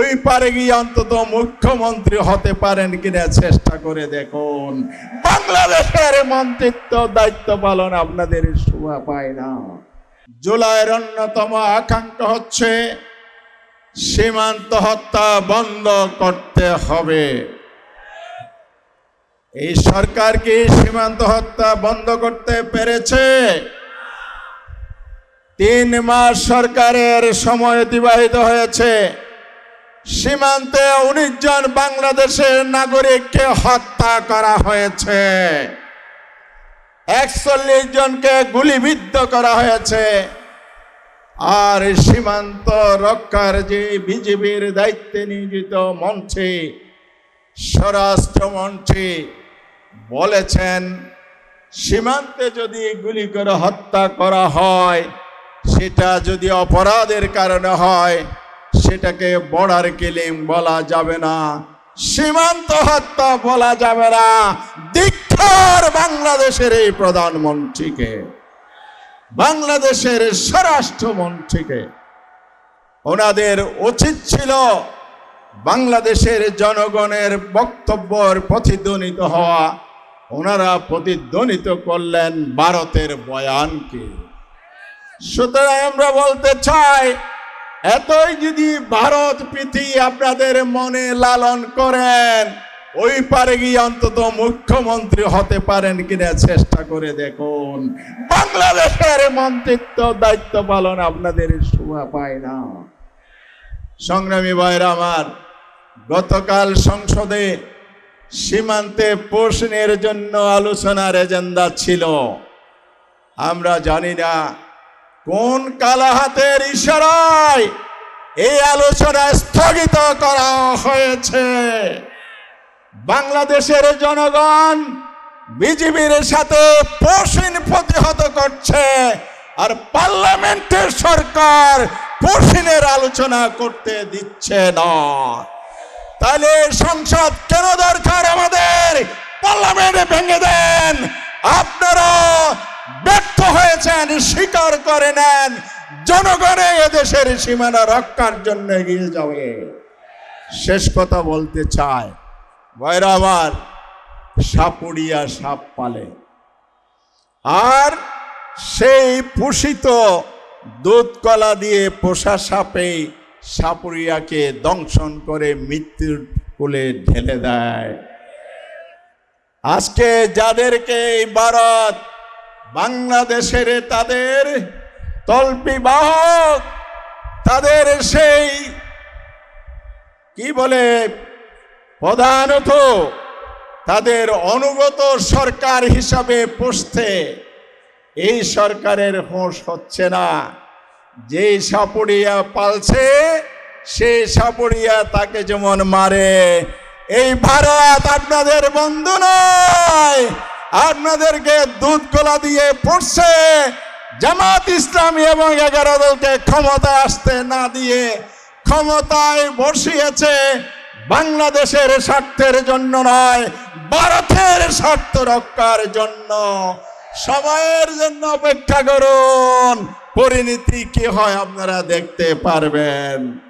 ওই পারে গিয়ে অন্তত মুখ্যমন্ত্রী হতে পারেন কিনা চেষ্টা করে দেখুন। বাংলাদেশের মন্ত্রিত্ব দায়িত্ব পালন আপনাদের শোভা পায় না। জুলাইয়ের অন্যতম আকাঙ্ক্ষা হচ্ছে সীমান্ত হত্যা বন্ধ করতে হবে। এই সরকার কি সীমান্ত হত্যা বন্ধ করতে পেরেছে? 3 মাস সরকারের সময় অতিবাহিত হয়েছে, সীমান্তে 19 জন বাংলাদেশের নাগরিককে হত্যা করা হয়েছে, 41 জনকে গুলিবিদ্ধ করা হয়েছে। আর সীমান্ত রক্ষার যে বিজিবির দায়িত্বে নিয়োজিত মন্ত্রী, স্বরাষ্ট্রমন্ত্রী বলেছেন, সীমান্তে যদি গুলি করে হত্যা করা হয়, সেটা যদি অপরাধের কারণে হয়, সেটাকে বর্ডার কিলিং বলা যাবে না, সীমান্ত হত্যা বলা যাবে না। ধিক্কার বাংলাদেশের এই প্রধানমন্ত্রীকে, বাংলাদেশের স্বরাষ্ট্রমন্ত্রীকে। ওনাদের উচিত ছিল বাংলাদেশের জনগণের বক্তব্যের প্রতিধ্বনিত হওয়া। ওনারা প্রতিধ্বনিত করলেন ভারতের বয়ানকে। সুতরাং আমরা বলতে চাই, এতই যদি ভারত প্রীতি আপনাদের মনে লালন করেন, ওই পারে গিয়ে অন্তত মুখ্যমন্ত্রী হতে পারেন কিনা চেষ্টা করে দেখুন। বাংলাদেশের মন্ত্রিত্ব দায়িত্ব পালন আপনাদের শোভা পায় না। সংগ্রামী ভাইরা আমার, গতকাল সংসদে সীমান্তে প্রশ্নের জন্য আলোচনার এজেন্ডা ছিল। আমরা জানি না কোন কালা হাতের ইশারায় এই আলোচনা স্থগিত করা হয়েছে। বাংলাদেশের জনগণ বিজিবির সাথে পশ্চিম প্রতিহত করছে, আর পার্লামেন্টের সরকার পশ্চিমের আলোচনা করতে দিচ্ছে না। তাহলে সংসদ কেন দরকার আমাদের? পার্লামেন্টে ভেঙে দেন। আপনারা ব্যর্থ হয়েছেন, স্বীকার করে নেন। জনগণে এদেশের সীমানা রক্ষার জন্য এগিয়ে যাবে। শেষ কথা বলতে চাই, ভাইরা আমার, সাপুড়িয়া সাপ পালে, আর সেই পুষিত দুধ কলা দিয়ে পোষা সাপে সাপুড়িয়াকে দংশন করে মৃত্যুর কোলে ঢেলে দেয়। আজকে যাদেরকে এই ভারত বাংলাদেশের তাদের তল্পিবাহক, তাদের সেই কি বলে প্রধানত তাদের অনুগত সরকার হিসাবে পুষতে এই সরকারের হোশ হচ্ছে না। যে সাপুড়িয়া পালছে সেই সাপুড়িয়া তাকে যেমন মারে। এই ভারত আপনাদের বন্ধু নয়, আপনাদেরকে দুধ কলা দিয়ে পড়ছে। জামাত ইসলামী এবং 11 দলকে ক্ষমতায় আসতে না দিয়ে ক্ষমতায় বসিয়েছে বাংলাদেশের স্বার্থের জন্য নয়, ভারতের স্বার্থ রক্ষার জন্য। সময়ের জন্য অপেক্ষা করুন, পরিণতি কি হয় আপনারা দেখতে পারবেন।